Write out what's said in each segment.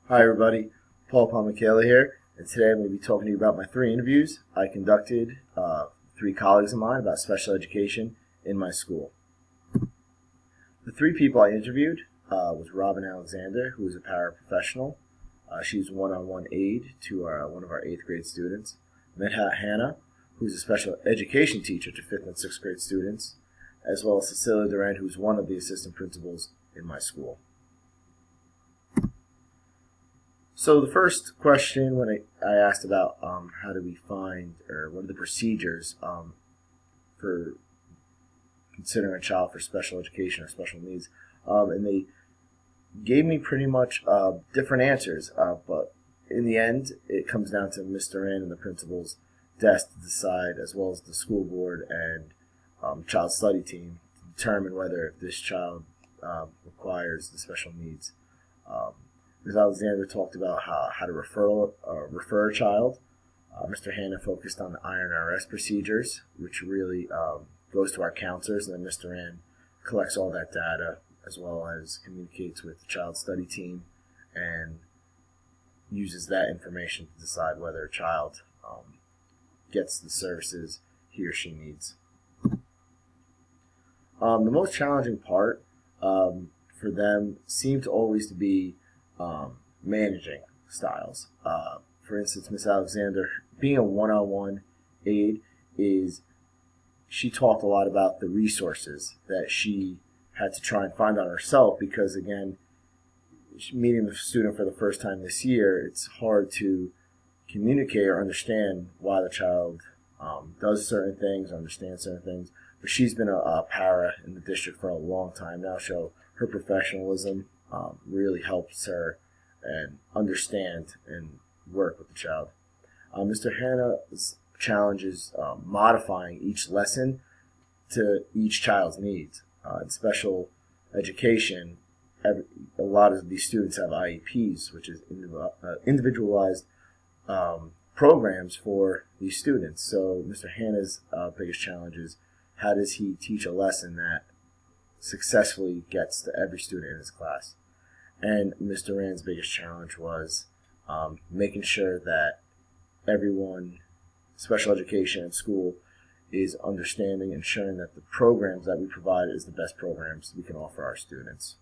Hi everybody, Paul Palmicala here, and today I'm going to be talking to you about my 3 interviews I conducted 3 colleagues of mine about special education in my school. The 3 people I interviewed was Robin Alexander, who is a paraprofessional. She's one-on-one aide to one of our 8th grade students. Medhat Hanna, who's a special education teacher to 5th and 6th grade students, as well as Cecilia Durand, who's one of the assistant principals in my school. So the first question when I asked about how do we find, or what are the procedures for considering a child for special education or special needs, and they gave me pretty much different answers, but in the end it comes down to Ms. Durand and the principal's desk to decide, as well as the school board and child study team, to determine whether this child requires the special needs. Ms. Alexander talked about how to refer a child. Mr. Hanna focused on the INRS procedures, which really goes to our counselors, and then Ms. Durand collects all that data as well as communicates with the child study team and uses that information to decide whether a child gets the services he or she needs. The most challenging part for them seemed to always to be managing styles. For instance, Ms. Alexander, being a one-on-one aide, she talked a lot about the resources that she had to try and find on herself, because again, meeting the student for the first time this year, it's hard to communicate or understand why the child does certain things, understands certain things. But she's been a para in the district for a long time now, so her professionalism really helps her and understand and work with the child. Mr. Hanna's challenge is modifying each lesson to each child's needs. In special education, a lot of these students have IEPs, which is individualized programs for these students. So Mr. Hanna's biggest challenge is, how does he teach a lesson that successfully gets to every student in his class? And Ms. Durand's biggest challenge was making sure that everyone, special education and school, is understanding and ensuring that the programs that we provide is the best programs we can offer our students.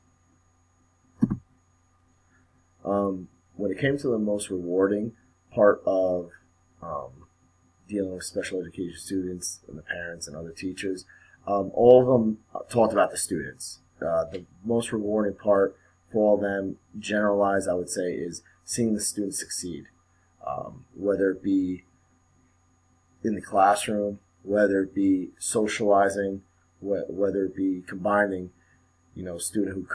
When it came to the most rewarding part of dealing with special education students and the parents and other teachers, all of them talked about the students. The most rewarding part for all of them, generalized, I would say, is seeing the students succeed, whether it be in the classroom, whether it be socializing, whether it be combining, a student who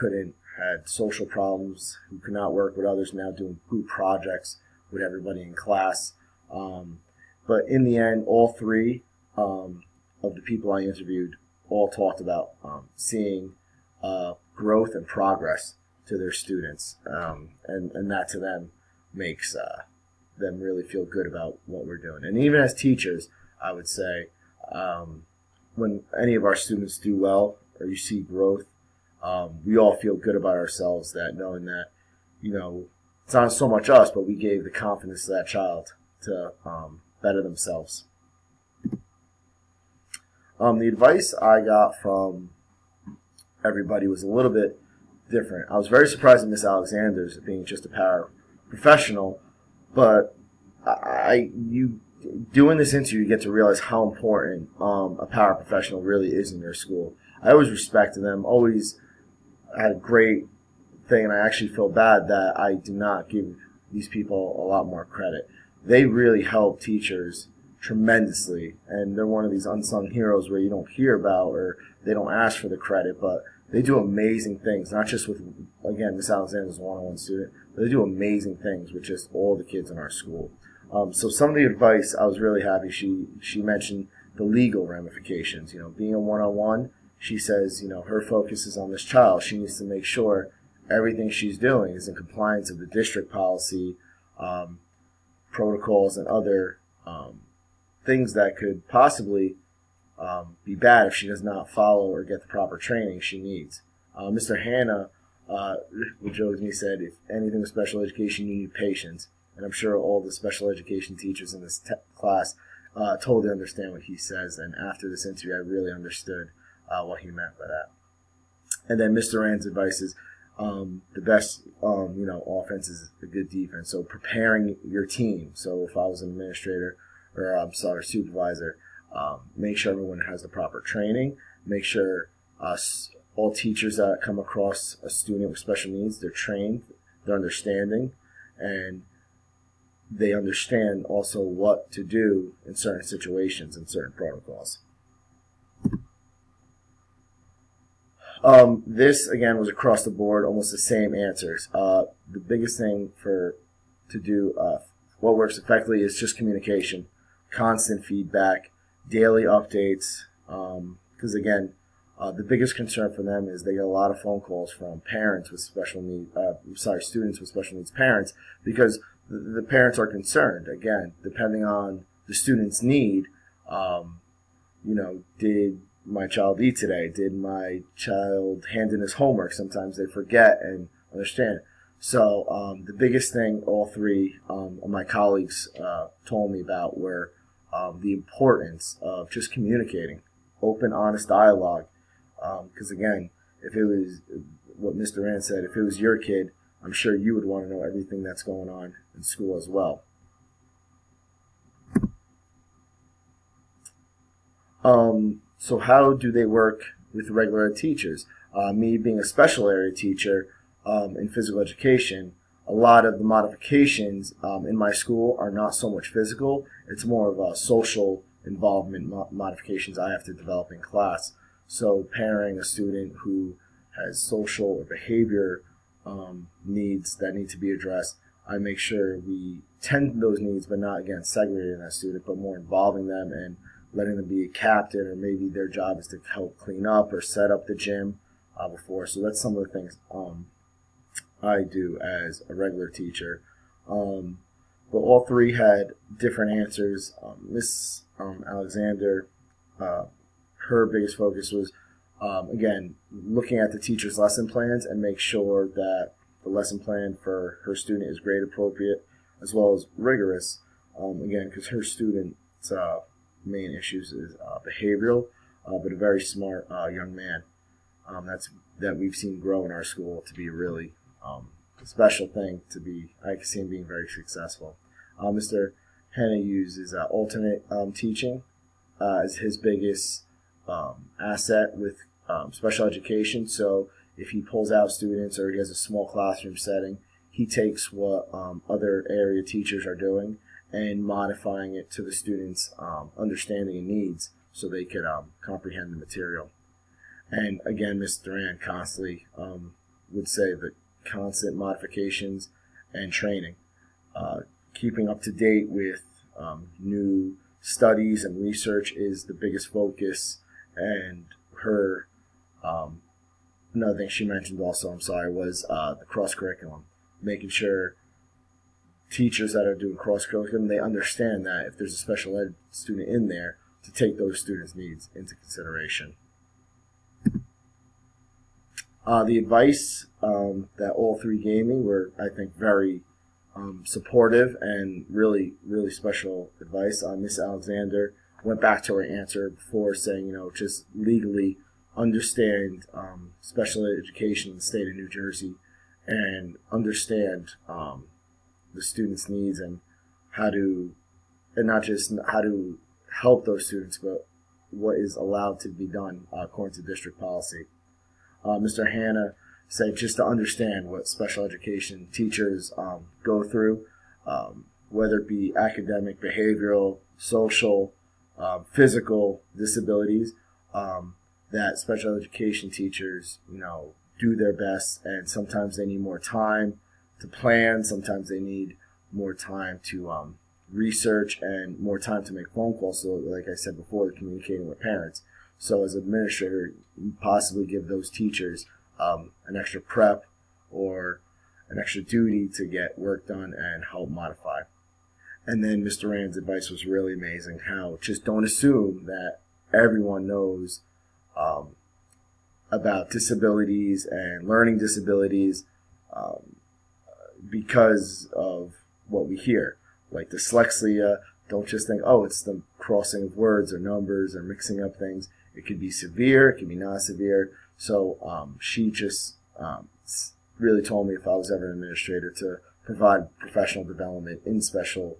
had social problems, who could not work with others, now doing group projects with everybody in class. But in the end, all 3 of the people I interviewed all talked about seeing growth and progress to their students, and that to them makes them really feel good about what we're doing. And even as teachers, I would say, when any of our students do well or you see growth, we all feel good about ourselves, that knowing that, it's not so much us, but we gave the confidence to that child to better themselves. The advice I got from everybody was a little bit different. I was very surprised at Ms. Alexander's being just a paraprofessional, but doing this interview, you get to realize how important a paraprofessional really is in your school. I always respected them, always had a great thing, and I actually feel bad that I did not give these people a lot more credit. They really help teachers tremendously, and they're one of these unsung heroes where you don't hear about, or they don't ask for the credit, but they do amazing things, not just with, again, Ms. Alexander's a one-on-one student, but they do amazing things with just all the kids in our school. So some of the advice, I was really happy. She mentioned the legal ramifications. Being a one-on-one, she says, her focus is on this child. She needs to make sure everything she's doing is in compliance with the district policy, protocols, and other things that could possibly be bad if she does not follow or get the proper training she needs. Mr. Hanna What Joseph said, if anything with special education, you need patience. And I'm sure all the special education teachers in this class totally understand what he says. And after this interview, I really understood what he meant by that. And then Mr. Rand's advice is the best, offense is a good defense. So preparing your team. So if I was an administrator or supervisor, make sure everyone has the proper training. Make sure all teachers that come across a student with special needs, they're trained, they're understanding, and they understand also what to do in certain situations and certain protocols. This, again, was across the board, almost the same answers. The biggest thing to do what works effectively is just communication, constant feedback, daily updates, because, again, the biggest concern for them is they get a lot of phone calls from parents with special needs, students with special needs parents, because the parents are concerned. Again, depending on the student's need, did my child eat today? Did my child hand in his homework? Sometimes they forget and understand. So the biggest thing all three of my colleagues told me about were the importance of just communicating, open, honest dialogue. Because again, if it was what Mr. Rand said, if it was your kid, I'm sure you would want to know everything that's going on in school as well. So how do they work with regular ed teachers? Me being a special area teacher in physical education, a lot of the modifications in my school are not so much physical. It's more of a social involvement modifications I have to develop in class. So pairing a student who has social or behavior needs that need to be addressed, I make sure we tend to those needs, but not, again, segregating that student, but more involving them and letting them be a captain, or maybe their job is to help clean up or set up the gym before. So that's some of the things I do as a regular teacher. But all three had different answers. Miss Alexander, her biggest focus was, again, looking at the teacher's lesson plans and make sure that the lesson plan for her student is grade appropriate as well as rigorous. Again, because her student's main issues is behavioral, but a very smart young man. That we've seen grow in our school to be a really special thing to be. I can see him being very successful. Mr. Hanna uses alternate teaching as his biggest asset with special education. So if he pulls out students or he has a small classroom setting, he takes what other area teachers are doing and modifying it to the students' understanding and needs so they could comprehend the material. And again, Mr. Rand constantly would say the constant modifications and training, keeping up to date with new studies and research is the biggest focus. And her, another thing she mentioned also, was the cross-curriculum, making sure teachers that are doing cross-curriculum, they understand that if there's a special ed student in there, to take those students' needs into consideration. The advice that all three gave me were, I think, very supportive and really, really special advice. Miss Alexander went back to her answer before saying, just legally understand special education in the state of New Jersey and understand the students' needs and not just how to help those students, but what is allowed to be done according to district policy. Mr. Hanna said just to understand what special education teachers go through, whether it be academic, behavioral, social, physical disabilities, that special education teachers, do their best, and sometimes they need more time to plan, sometimes they need more time to research and more time to make phone calls. So like I said before, communicating with parents. So as an administrator, you possibly give those teachers an extra prep or an extra duty to get work done and help modify. And then Mr. Rand's advice was really amazing, how just don't assume that everyone knows about disabilities and learning disabilities because of what we hear. Like dyslexia, don't just think, oh, it's the crossing of words or numbers or mixing up things. It could be severe, it could be not severe. So she just really told me if I was ever an administrator to provide professional development in special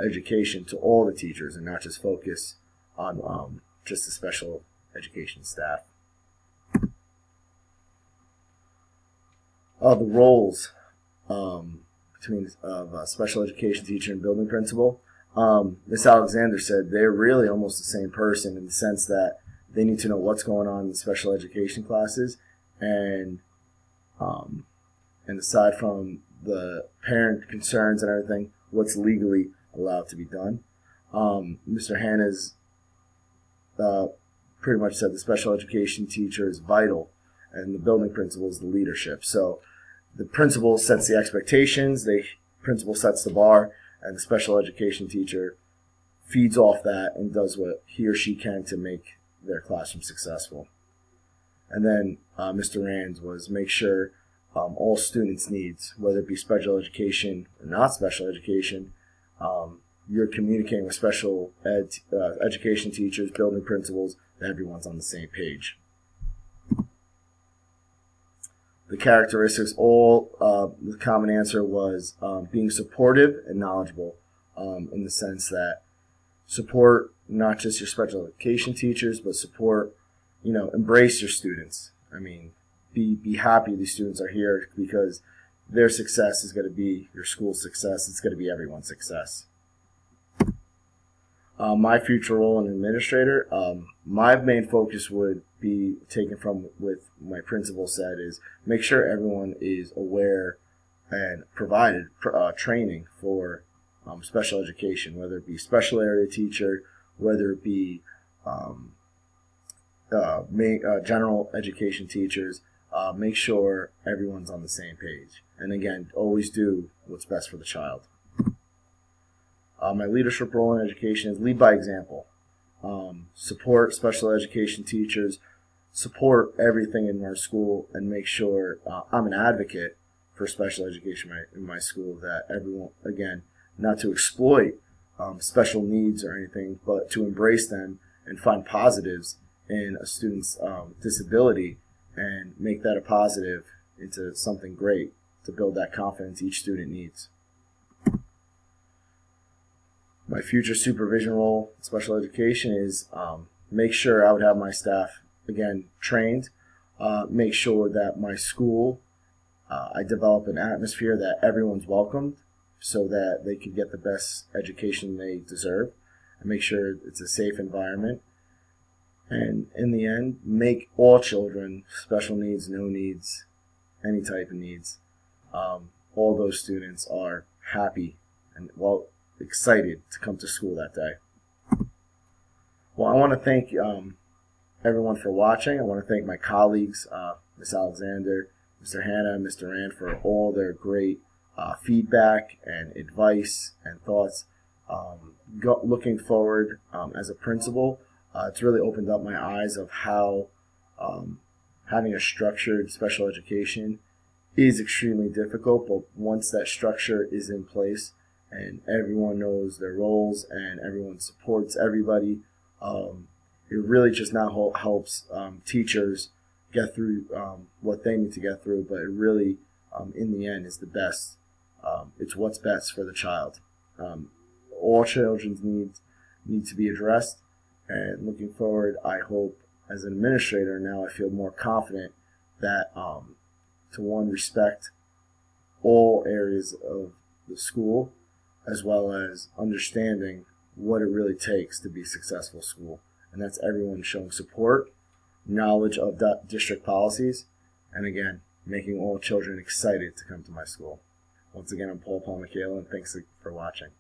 education to all the teachers and not just focus on just the special education staff. The roles between special education teacher and building principal. Ms. Alexander said they're really almost the same person in the sense that they need to know what's going on in special education classes, and aside from the parent concerns and everything, what's legally allowed to be done. Mr. Hanna's pretty much said the special education teacher is vital, and the building principal is the leadership. So the principal sets the expectations, the principal sets the bar, and the special education teacher feeds off that and does what he or she can to make their classroom successful. And then Mr. Rand was make sure all students' needs, whether it be special education or not special education, you're communicating with special education teachers, building principals, that everyone's on the same page. The characteristics, the common answer was being supportive and knowledgeable, in the sense that support not just your special education teachers, but support, embrace your students. I mean, be happy these students are here, because their success is going to be your school's success. It's going to be everyone's success. My future role in administrator, my main focus would be taken from what my principal said is make sure everyone is aware and provided training for special education, whether it be special area teacher, whether it be general education teachers. Make sure everyone's on the same page. And again, always do what's best for the child. My leadership role in education is lead by example. Support special education teachers, support everything in our school, and make sure I'm an advocate for special education in my school, that everyone, again, not to exploit special needs or anything, but to embrace them and find positives in a student's disability and make that a positive into something great to build that confidence each student needs. My future supervision role in special education is make sure I would have my staff, again, trained, make sure that my school, I develop an atmosphere that everyone's welcomed so that they can get the best education they deserve, and make sure it's a safe environment. And in the end, make all children, special needs, no needs, any type of needs, all those students are happy and excited to come to school that day. Well, I want to thank everyone for watching. I want to thank my colleagues, Ms. Alexander, Mr. Hanna, and Mr. Rand, for all their great feedback and advice and thoughts. Looking forward as a principal, it's really opened up my eyes of how having a structured special education is extremely difficult, but once that structure is in place and everyone knows their roles and everyone supports everybody, it really just not helps teachers get through what they need to get through, but it really, in the end, is the best. It's what's best for the child. All children's needs need to be addressed, and looking forward, I hope, as an administrator, now I feel more confident that to one, respect all areas of the school, as well as understanding what it really takes to be a successful school. And that's everyone showing support, knowledge of district policies, and again, making all children excited to come to my school. Once again, I'm Paul Palmachela, and thanks for watching.